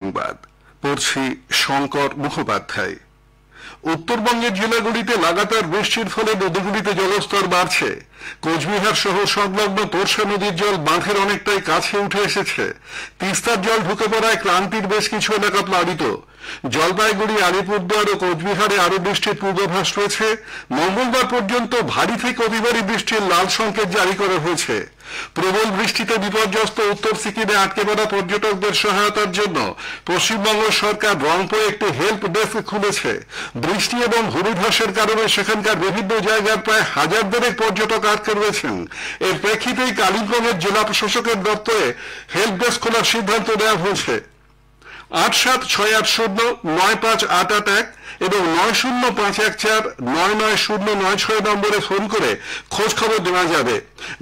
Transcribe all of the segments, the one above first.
সংবাদ পড়ছি শঙ্কর মুখোপাধ্যায়। উত্তরবঙ্গের জেলাগুলিতে লাগাতার বৃষ্টির ফলে নদীগুলিতে জলস্তর বাড়ছে। কোচবিহার সহ সংলগ্ন তোরসা নদীর জল বাঁধের অনেকটাই কাছে উঠে এসেছে। তিস্তার জল ঢুকে পড়ায় ক্লান্তির বেশ কিছু এলাকা প্লাবিত। জলপাইগুড়ি, আলিপুরদুয়ার ও কোচবিহারে আরো বৃষ্টির পূর্বাভাস রয়েছে। মঙ্গলবার পর্যন্ত ভারী থেকে অতি ভারী বৃষ্টির লাল সংকেত জারি করা হয়েছে। প্রবল বৃষ্টিতে বিপর্যস্ত উত্তর সিকিমে আটকে পড়া পর্যটকদের সহায়তার জন্য পশ্চিমবঙ্গ সরকার রংপুরে একটি হেল্প ডেস্ক খুলেছে। বৃষ্টি এবং ভূমিধসের কারণে সেখানকার বিভিন্ন জায়গার প্রায় 1000 দেড়েক পর্যটক আটকে রয়েছেন। এর প্রেক্ষিতেই কালিম্পংয়ের জেলা প্রশাসকের দপ্তরে হেল্প ডেস্ক খোলার সিদ্ধান্ত নেওয়া হয়েছে। 8768095881 এবং 9051499096 নম্বরে ফোন করে খোঁজ খবর দেওয়া যাবে।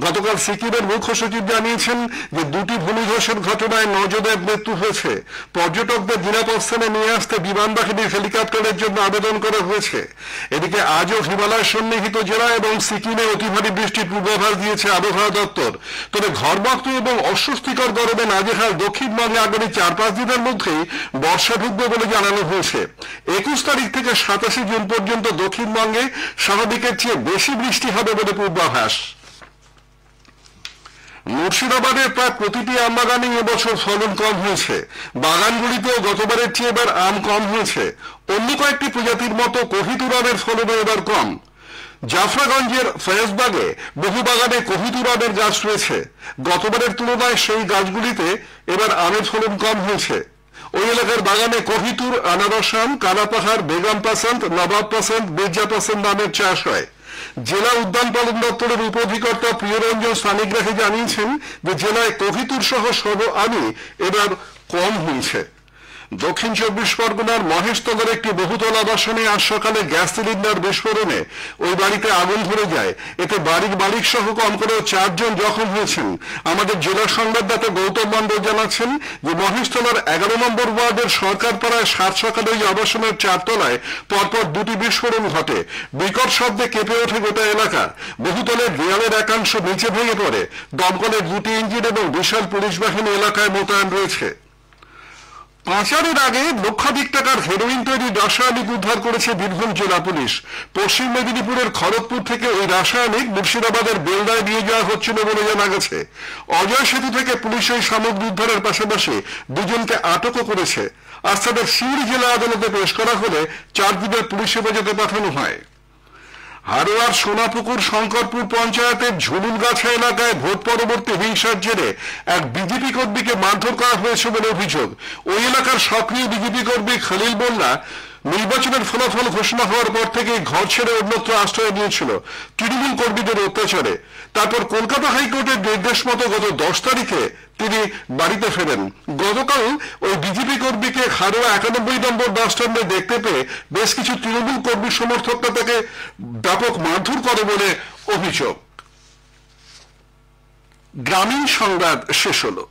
গতকাল সিকিমের মুখ্য সচিব জানিয়েছেন যে 2টি ভূমিধসের ঘটনায় 9 জনের মৃত্যু হয়েছে। পর্যটকদের নিরাপদ স্থানে নিয়ে আসতে বিমান বাহিনীর হেলিকপ্টারের জন্য আবেদন করা হয়েছে। এদিকে আজও হিমালয় সন্নিহিত জেলা এবং সিকিমে অতি ভারী বৃষ্টির পূর্বাভাস দিয়েছে আবহাওয়া দপ্তর। তবে ঘরমাক্ত এবং অস্বস্তিকর গরমে নাজেহাল দক্ষিণবঙ্গে আগামী 4-5 দিনের মধ্যেই বর্ষা ঢুকবে বলে জানানো হয়েছে। 21 তারিখ থেকে 27 জুন পর্যন্ত দক্ষিণবঙ্গে স্বাভাবিকের চেয়ে বেশি বৃষ্টি হবে বলে পূর্বাভাস। মুর্শিদাবাদের প্রায় প্রতিটি আম বাগানে এবছর ফলন কম হয়েছে। বাগানগুলিতেও গতবারের চেয়ে এবার আম কম হয়েছে। অন্য কয়েকটি প্রজাতির মতো কোহিতুর আমের ফলনও এবার কম। জাফরাগঞ্জের ফয়েজবাগে বহু বাগানে কোহিতুর আমের গাছ রয়েছে। গতবারের তুলনায় সেই গাছগুলিতে এবার আমের ফলন কম হয়েছে। ওই এলাকার বাগানে কোহিতুর, আনারস আম, কালাপাহাড়, বেগম পাসন্ত, নবাব পাসন্ত, মির্জা পাসন্ত আমের চাষ হয়। জেলা উদ্যান পালন দপ্তরের উপঅধিকর্তা প্রিয়রঞ্জন সানিগ্রাহী জানিয়েছেন যে জেলায় কোহিতুর সহ সব আমই এবার কম হয়েছে। দক্ষিণ 24 পরগনার মহেশতলার একটি বহুতল আবাসনে আজ সকালে গ্যাস সিলিন্ডার বিস্ফোরণে ওই বাড়িতে আগুন ধরে যায়। এতে বাড়ির মালিক সহ কম করেও 4 জন জখম হয়েছেন। আমাদের জেলা সংবাদদাতা গৌতম মণ্ডল জানাচ্ছেন যে মহেশতলার 11 নম্বর ওয়ার্ডের সরকারপাড়ায় সাত সকালে ওই আবাসনের 4 তলায় পরপর 2টি বিস্ফোরণ ঘটে। বিকট শব্দে কেঁপে ওঠে গোটা এলাকা। বহুতলের দেয়ালের একাংশ নিচে ভেঙে পড়ে। দমকলের 2টি ইঞ্জিন এবং বিশাল পুলিশ বাহিনী এলাকায় মোতায়েন রয়েছে। পাচারের আগে লক্ষাধিক টাকার হেরোইন তৈরির রাসায়নিক উদ্ধার করেছে বীরভূম জেলা পুলিশ। পশ্চিম মেদিনীপুরের খড়গপুর থেকে ওই রাসায়নিক মুর্শিদাবাদের বেলদায় নিয়ে যাওয়া হচ্ছিল বলে জানা গেছে। অজয় সেতু থেকে পুলিশ ওই সামগ্রী উদ্ধারের পাশাপাশি 2 জনকে আটকও করেছে। আজ তাদের সিউড়ি জেলা আদালতে পেশ করা হলে 4 দিনের পুলিশ হেফাজতে পাঠানো হয়। হারোয়ার সোনাপুকুর শঙ্করপুর পঞ্চায়েতের ঝুলুলগাছা এলাকায় ভোট পরবর্তী হিংসার জেরে এক বিজেপি কর্মীকে মারধর করা হয়েছে বলে অভিযোগ। ওই এলাকার সক্রিয় বিজেপি কর্মী খলিল মোল্লা নির্বাচনের ফলাফল ঘোষণা হওয়ার পর থেকে ঘর ছেড়ে অন্যত্র আশ্রয় নিয়েছিল তৃণমূল কর্মীদের অত্যাচারে। তারপর কলকাতা হাইকোর্টের নির্দেশ মতো গত 10 তারিখে তিনি বাড়িতে ফেরেন। গতকাল ওই বিজেপি কর্মীকে হারোয়া 91 নম্বর বাস স্ট্যান্ডে দেখতে পেয়ে বেশ কিছু তৃণমূল কর্মী সমর্থকরা তাকে ব্যাপক মারধর করে বলে অভিযোগ। গ্রামীণ সংবাদ শেষ হলো।